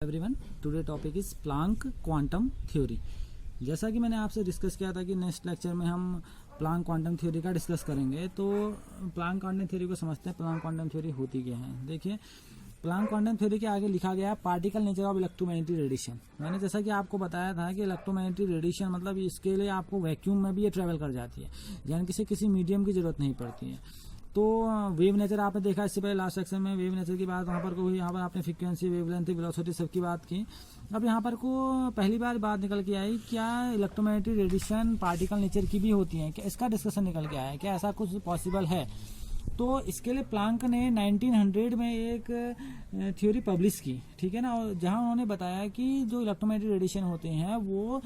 Everyone, today topic is Planck quantum theory. जैसा कि मैंने आपसे डिस्कस किया था कि नेक्स्ट लेक्चर में हम प्लांक क्वांटम थ्योरी का डिस्कस करेंगे। तो प्लांक क्वांटम थ्योरी को समझते हैं। प्लांक क्वांटम थ्योरी होती क्या है? देखिए, प्लांक क्वांटम थ्योरी के आगे लिखा गया particle nature of electromagnetic radiation. मैंने जैसा कि आपको बताया था कि इलेक्ट्रोमैग्नेटिक रेडिएशन मतलब इसके लिए आपको वैक्यूम में भी ये ट्रेवल कर जाती है, यानी किसी मीडियम की जरूरत नहीं पड़ती है। तो वेव नेचर आपने देखा इससे पहले लास्ट सेक्शन में वेव नेचर की बात वहाँ पर कोई यहाँ पर आपने फ्रीक्वेंसी, वेवलेंथ, वेलोसिटी सबकी बात की। अब यहाँ पर को पहली बार बात निकल के आई क्या इलेक्ट्रोमैग्नेटिक रेडिएशन पार्टिकल नेचर की भी होती है, क्या इसका डिस्कशन निकल के आया, क्या ऐसा कुछ पॉसिबल है? तो इसके लिए प्लांक ने 1900 में एक थ्योरी पब्लिश की, ठीक है ना, और जहां उन्होंने बताया कि जो इलेक्ट्रोमैग्नेटिक रेडिएशन होते हैं वो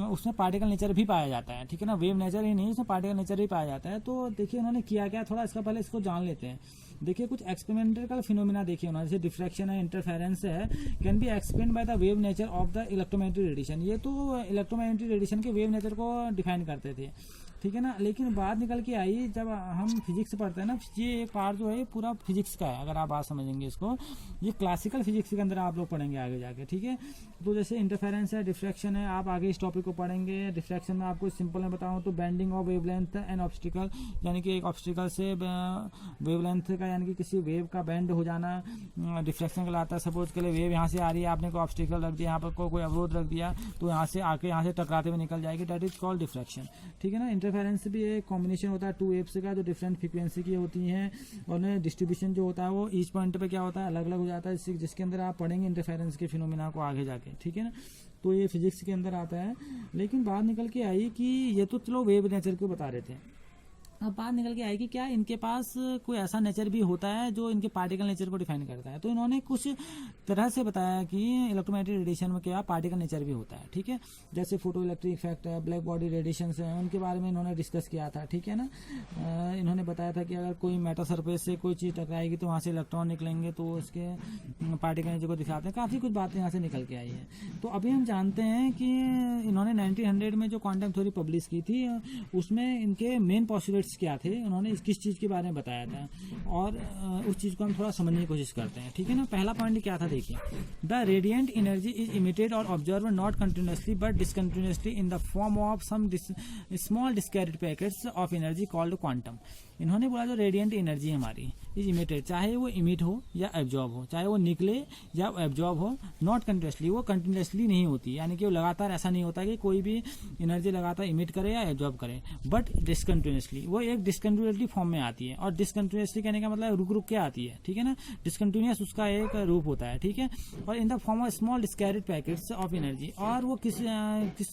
उसमें पार्टिकल नेचर भी पाया जाता है, ठीक है ना, वेव नेचर ही नहीं, उसमें पार्टिकल नेचर भी पाया जाता है। तो देखिए उन्होंने किया क्या, थोड़ा इसका पहले इसको जान लेते हैं। देखिए कुछ एक्सपेरिमेंटल फिनोमिना देखिए उन्होंने, जैसे डिफ्रैक्शन है, इंटरफेरेंस है, can be explain by the wave nature of the electromagnetic radiation. ये तो इलेक्ट्रोमैग्नेटिक रेडिएशन के वेव नेचर को डिफाइन करते थे, ठीक है ना। लेकिन बात निकल के आई जब हम फिजिक्स पढ़ते हैं ना, ये एक पार्ट जो है पूरा फिजिक्स का है, अगर आप बात समझेंगे इसको, ये क्लासिकल फिजिक्स के अंदर आप लोग पढ़ेंगे आगे जाके, ठीक है। तो जैसे इंटरफेरेंस है, डिफ्रैक्शन है, आप आगे इस टॉपिक को पढ़ेंगे। डिफ्रैक्शन में आपको सिंपल में बताऊं तो bending of wavelength and obstacle, यानी कि एक ऑब्स्टिकल से वेवलेंथ का यानी कि किसी वेव का बेंड हो जाना डिफ्रैक्शन कहलाता है। सपोज के लिए वेव यहाँ से आ रही है, आपने कोई ऑब्स्टिकल रख दिया, यहाँ पर कोई अवरोध रख दिया, तो यहाँ से आके यहाँ से टकराते हुए निकल जाएगी, डेट इज कॉल्ड डिफ्रैक्शन, ठीक है ना। इंटरफेरेंस भी एक कॉम्बिनेशन होता है टू वेव्स का जो डिफरेंट फ्रीक्वेंसी की होती हैं, और डिस्ट्रीब्यूशन जो होता है वो ईच पॉइंट पे क्या होता है, अलग अलग हो जाता है, जिसके अंदर आप पढ़ेंगे इंटरफेरेंस के फिनोमिना को आगे जाके, ठीक है ना। तो ये फिजिक्स के अंदर आता है। लेकिन बात निकल के आई कि ये तो चलो वेव नेचर को बता रहे थे, अब बात निकल के आएगी क्या इनके पास कोई ऐसा नेचर भी होता है जो इनके पार्टिकल नेचर को डिफाइन करता है। तो इन्होंने कुछ तरह से बताया कि इलेक्ट्रोमैग्नेटिक रेडिएशन में क्या पार्टिकल नेचर भी होता है, ठीक है। जैसे फोटो इलेक्ट्रिक इफेक्ट है, ब्लैक बॉडी रेडिएशन है, उनके बारे में इन्होंने डिस्कस किया था, ठीक है ना। इन्होंने बताया था कि अगर कोई मेटल सरफेस से कोई चीज़ टकराएगी तो वहाँ से इलेक्ट्रॉन निकलेंगे, तो उसके पार्टिकल नेचर को दिखाते हैं। काफ़ी कुछ बातें यहाँ से निकल के आई है। तो अभी हम जानते हैं कि इन्होंने 1900 में जो क्वांटम थ्योरी पब्लिश की थी उसमें इनके मेन पॉस्टुलेट्स क्या थे, उन्होंने किस चीज के बारे में बताया था, और उस चीज को हम थोड़ा समझने की कोशिश करते हैं, ठीक है ना। पहला पॉइंट क्या था, देखिए, the radiant energy is emitted और absorbed not continuously but discontinuously in the form of some small discrete packets of energy called quantum. इन्होंने बोला जो रेडिएंट एनर्जी हमारी इज इमिटेड, चाहे वो इमिट हो या एब्जॉर्ब हो, चाहे वो निकले या एब्जॉर्ब हो, नॉट कंटिन्यूअसली, वो कंटिन्यूअसली नहीं होती, यानी कि वो लगातार ऐसा नहीं होता कि कोई भी एनर्जी लगातार इमिट करे या एब्जॉर्ब करे, बट डिसकंटिन्यूअसली, वो एक डिसकंटिन्यूअसली फॉर्म में आती है। और डिसकंटिन्यूअसली कहने का मतलब रुक रुक के आती है, ठीक है ना। डिसकंटिन्यूअस उसका एक रूप होता है, ठीक है। और इन the form of small discrete packets of energy, और वो किस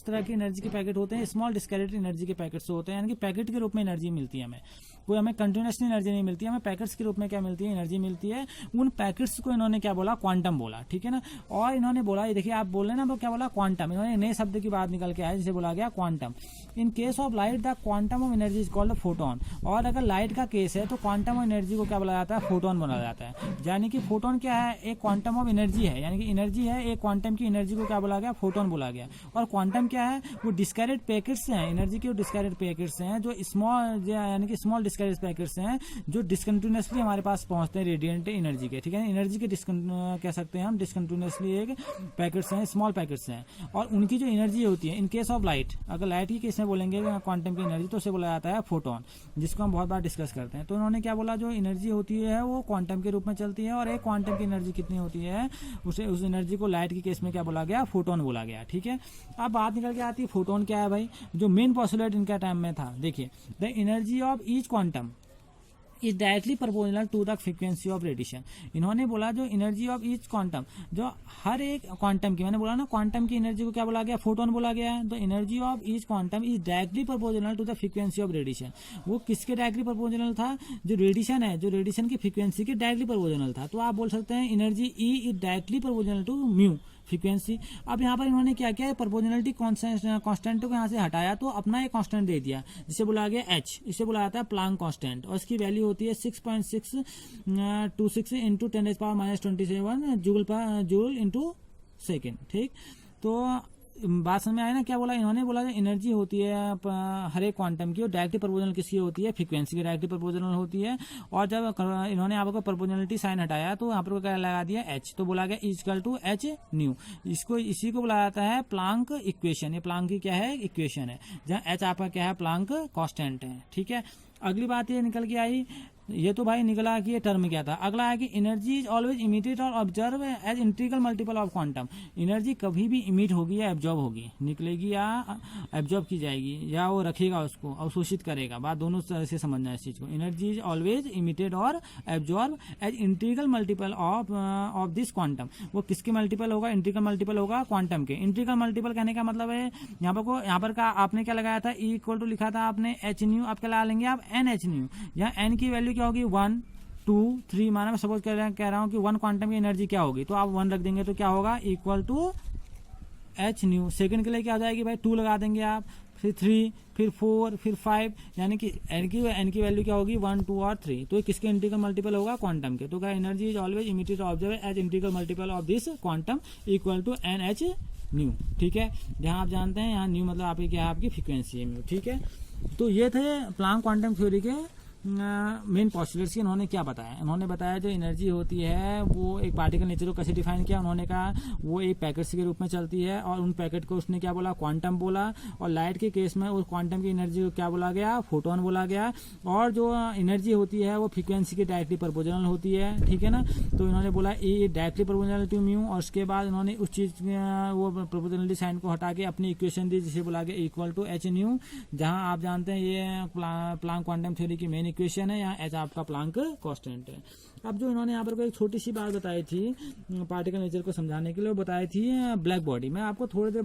तरह की एनर्जी के पैकेट होते हैं, स्मॉल डिस्क्रीट एनर्जी के पैकेट्स होते हैं, यानी कि पैकेट के रूप में एनर्जी मिलती है हमें, कोई हमें कंटिन्यूअसली एनर्जी नहीं मिलती है, हमें पैकेट्स के रूप में क्या मिलती है, एनर्जी मिलती है। उन पैकेट्स को इन्होंने क्या बोला, क्वांटम बोला, ठीक है ना। और इन्होंने बोला, ये देखिए आप बोल रहे हैं ना, वो क्या बोला, क्वांटम, इन्होंने नए शब्द की बात निकल के आया जिसे बोला गया quantum. In case of light the quantum of energy is called photon, और अगर लाइट का केस है तो क्वांटम ऑफ एनर्जी को क्या बोला जाता है, फोटोन बोला जाता है। यानी कि फोटोन क्या है, एक क्वांटम ऑफ एनर्जी है, यानी कि एनर्जी है, एक क्वांटम की एनर्जी को क्या बोला गया, फोटोन बोला गया। और क्वांटम क्या है, वो डिस्क्रीट पैकेट्स हैं, एनर्जी के डिस्क्रीट पैकेट्स हैं, जो स्मॉल यानी कि स्मॉल डिस्क्रीट पैकेट्स हैं जो डिसकंटिन्यूअसली हमारे पास पहुंचते हैं रेडिएंट एनर्जी के, ठीक है। एनर्जी के कह सकते हैं हम डिसकंटिन्यूअसली एक पैकेट्स हैं, स्मॉल पैकेट्स हैं, और उनकी जो एनर्जी होती है इन केस ऑफ लाइट, अगर लाइट की केस में बोलेंगे क्वांटम की एनर्जी, तो उसे बोला जाता है फोटोन, जिसको हम बहुत बार डिस्कस करते हैं। तो उन्होंने क्या बोला, जो एनर्जी होती है वो क्वांटम के रूप में चलती है, और एक क्वांटम की एनर्जी कितनी होती है, उसे उस एनर्जी को लाइट की केस में क्या बोला गया, फोटोन बोला गया, ठीक है। अब बात निकल के आती है फोटोन क्या है भाई, जो मेन पॉस्टुलेट इनका टाइम में था। देखिए, the energy of each quantum is directly proportional to the frequency of radiation. इन्होंने बोला जो एनर्जी ऑफ ईच क्वांटम, जो हर एक क्वांटम की, मैंने बोला ना क्वांटम की एनर्जी को क्या बोला गया, फोटोन बोला गया है। तो energy of each quantum is directly proportional to the frequency of radiation. वो किसके डायरेक्टली प्रोपोर्शनल था, जो रेडिएशन है, जो रेडिएशन की फ्रीक्वेंसी के डायरेक्टली प्रोपोर्शनल था। तो आप बोल सकते हैं energy E is directly proportional to mu frequency. अब यहाँ पर इन्होंने क्या किया, प्रोपोर्शनलिटी कांस्टेंट को यहाँ से हटाया, तो अपना एक कांस्टेंट दे दिया जिसे बोला गया h, इसे बोला जाता है प्लांक कांस्टेंट, और इसकी वैल्यू होती है 6.626 इंटू 10⁻⁻27 जूल इंटू सेकेंड, ठीक। तो बात समझ में आया ना क्या बोला इन्होंने? बोला एनर्जी होती है हर एक क्वांटम की, और डायरेक्टली प्रोपोर्शनल किसकी होती है? फ्रीक्वेंसी की डायरेक्टली प्रोपोर्शनल होती है। और जब इन्होंने यहाँ पर प्रोपोर्शनलिटी साइन हटाया तो यहाँ पर क्या लगा दिया? एच। तो बोला गया इक्वल टू एच न्यू। इसी को बोला जाता है प्लांक इक्वेशन। ये प्लांक की क्या है? इक्वेशन है, जहाँ एच आपका क्या है? प्लांक कांस्टेंट है। ठीक है, अगली बात ये निकल के आई, ये तो भाई निकला कि ये टर्म क्या था। अगला है कि एनर्जी इज ऑलवेज इमिटेड और observe as integral multiple of quantum. Energy कभी भी इमिट होगी या एब्जॉर्ब होगी, निकलेगी या एब्जॉर्ब की जाएगी, या वो रखेगा उसको अवशोषित करेगा। बात दोनों तरह से समझना है इस चीज को। एनर्जी इज ऑलवेज इमिटेड और absorb as integral multiple of this quantum. वो किसके मल्टीपल होगा? इंटीग्रल मल्टीपल होगा क्वांटम के। इंटीग्रल मल्टीपल कहने का मतलब है यहाँ पर का आपने क्या लगाया था? ई इक्वल टू लिखा था आपने एच न्यू। आप क्या लगा लेंगे? आप एन एच न्यू। यहाँ एन की वैल्यू क्या होगी? 1 2 3। माना मैं सपोज कह रहा हूँ कि 1 क्वांटम की एनर्जी क्या होगी, तो आप 1 रख देंगे तो क्या होगा? Equal to H nu. Second के लिए क्या हो जाएगी भाई? 2 लगा देंगे आप, फिर 3, फिर 4, फिर 5, यानी कि एन की वैल्यू क्या होगी? 1 2 और 3। तो किसके इंटीग्रल मल्टीपल होगा? क्वांटम के। तो क्या energy is always emitted observe as integral multiple of this quantum equal to N H nu. ठीक है, जहां आप जानते हैं यहाँ न्यू मतलब आपकी क्या है? आपकी फ्रीक्वेंसी है न्यू। ठीक है, तो ये थे प्लांक क्वांटम थ्योरी के मेन पॉस्टुलेट्स की। इन्होंने क्या बताया? इन्होंने बताया जो एनर्जी होती है वो एक पार्टिकल नेचर को कैसे डिफाइन किया। उन्होंने कहा वो एक पैकेट्स के रूप में चलती है, और उन पैकेट को उसने क्या बोला? क्वांटम बोला। और लाइट के केस में उस क्वांटम की एनर्जी को क्या बोला गया? फोटोन बोला गया। और जो एनर्जी होती है वो फ्रीक्वेंसी की डायरेक्टली प्रोपोर्शनल होती है। ठीक है ना, तो इन्होंने बोला ये डायरेक्टली प्रोपोर्शनल टू म्यू। और उसके बाद इन्होंने उस चीज वो प्रोपोर्शनलिटी साइन को हटा के अपनी इक्वेशन दी, जिसे बोला गया इक्वल टू एच न्यू। जहां आप जानते हैं ये प्लांक क्वांटम थ्योरी की मेन इक्वेशन है, यहाँ एच आपका प्लांक कांस्टेंट है। अब जो इन्होंने यहाँ पर कोई एक छोटी सी बात बताई थी पार्टिकल नेचर को समझाने के लिए, वो बताई थी ब्लैक बॉडी। मैं आपको थोड़ी देर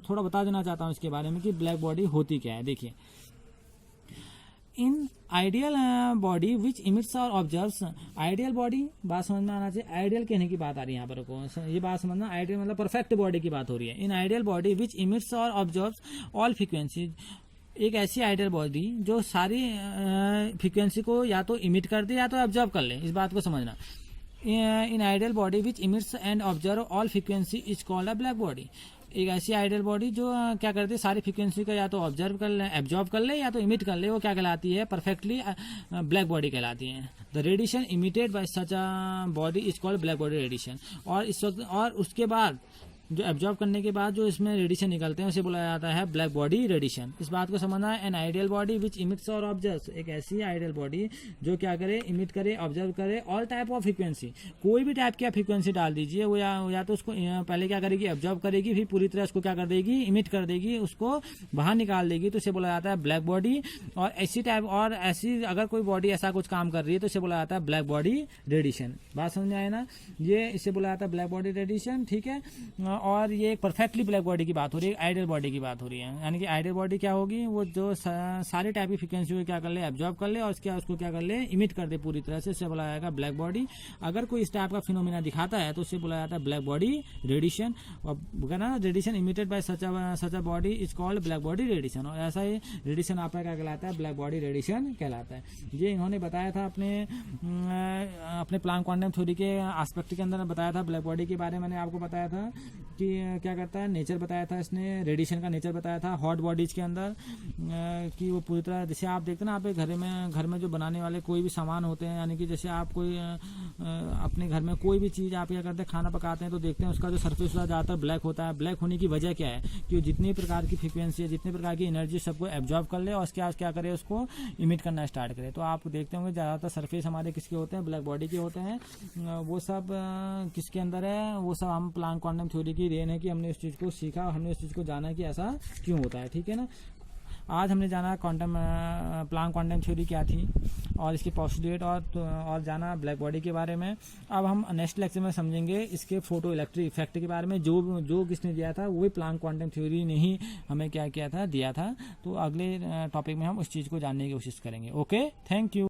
थोड़ा बता देना चाहता हूँ इसके बारे में कि ब्लैक बॉडी होती क्या है। देखिए, in ideal body which emits और ऑब्जर्व्स। आइडियल बॉडी बात समझ में आना चाहिए। आइडियल कहने की बात आ रही है यहाँ पर को, ये बात समझना। आइडियल मतलब परफेक्ट बॉडी की बात हो रही है। In ideal body which emits और ऑब्जर्व्स ऑल फ्रीक्वेंसीज। एक ऐसी आइडियल बॉडी जो सारी फ्रीक्वेंसी को या तो इमिट कर दे या तो ऑब्जर्व कर ले। इस बात को समझना। In ideal body which emits and observe all frequency is called a black body. एक ऐसी आइडियल बॉडी जो क्या करती है? सारी फ्रीक्वेंसी का या तो ऑब्जर्व कर ले, एब्जॉर्ब कर ले, या तो इमिट कर ले। वो क्या कहलाती है? परफेक्टली ब्लैक बॉडी कहलाती है। The radiation emitted bye such a body is called black body radiation. और इस वक्त और उसके बाद जो एब्जॉर्ब करने के बाद जो इसमें रेडिएशन निकलते हैं उसे बोला जाता है ब्लैक बॉडी रेडिएशन। इस बात को समझना है। An ideal body which emits और ऑब्जर्व्स। एक ऐसी आइडियल बॉडी जो क्या करे? इमिट करे, ऑब्जर्व करे ऑल टाइप ऑफ फ्रीक्वेंसी। कोई भी टाइप की फ्रीक्वेंसी डाल दीजिए, वो या तो उसको पहले क्या करेगी? ऑब्जर्व करेगी, फिर पूरी तरह उसको क्या कर देगी? इमिट कर देगी, उसको बाहर निकाल देगी। तो इसे बोला जाता है ब्लैक बॉडी। और ऐसी अगर कोई बॉडी ऐसा कुछ काम कर रही है तो इसे बोला जाता है ब्लैक बॉडी रेडिएशन। बात समझ में आए ना? ये इसे बोला जाता है ब्लैक बॉडी रेडिएशन। ठीक है, और ये एक परफेक्टली ब्लैक बॉडी की बात हो रही है, आइडियल बॉडी की बात हो रही है। यानी कि आइडियल बॉडी क्या होगी? वो जो सारे टाइप की फ्रीक्वेंसी को क्या कर ले? एब्जॉर्ब कर ले, और उसको क्या कर ले? इमिट कर दे पूरी तरह से। इससे बोला जाएगा ब्लैक बॉडी। अगर कोई इस टाइप का फिनोमिना दिखाता है तो उससे बोला जाता है ब्लैक बॉडी रेडिएशन। और ना radiation emitted bye such a body is called black body radiation. और ऐसा ही रेडिएशन आपका क्या कहलाता है? ब्लैक बॉडी रेडिएशन कहलाता है। ये इन्होंने बताया था अपने प्लांक क्वांटम थ्योरी के एस्पेक्ट के अंदर बताया था। ब्लैक बॉडी के बारे में मैंने आपको बताया था कि क्या करता है? नेचर बताया था इसने, रेडिएशन का नेचर बताया था हॉट बॉडीज के अंदर, कि वो पूरी तरह जैसे आप देखते हैं ना, आप घर में जो बनाने वाले कोई भी सामान होते हैं, यानी कि जैसे आप कोई अपने घर में कोई भी चीज़ आप क्या करते हैं? खाना पकाते हैं तो देखते हैं उसका जो सरफेस होता है ज़्यादातर ब्लैक होता है। ब्लैक होने की वजह क्या है? कि जितनी प्रकार की फ्रीक्वेंसी है, जितनी प्रकार की एनर्जी सबको एब्जॉर्ब कर ले और उसके बाद क्या करे? उसको इमिट करना स्टार्ट करे। तो आप देखते होंगे ज़्यादातर सरफेस हमारे किसके होते हैं? ब्लैक बॉडी के होते हैं। वो सब किसके अंदर है? वो सब हम प्लांक क्वांटम थ्योरी की देन है कि हमने उस चीज़ को सीखा, हमने उस चीज़ को जाना कि ऐसा क्यों होता है। ठीक है ना, आज हमने जाना प्लांक क्वांटम थ्योरी क्या थी और इसके पोस्टुलेट और जाना ब्लैक बॉडी के बारे में। अब हम नेक्स्ट लेक्चर में समझेंगे इसके फोटो इलेक्ट्रिक इफेक्ट के बारे में, जो किसने दिया था? वो भी प्लांक क्वांटम थ्योरी ने ही हमें क्या किया था? दिया था। तो अगले टॉपिक में हम उस चीज़ को जानने की कोशिश करेंगे। Okay, thank you.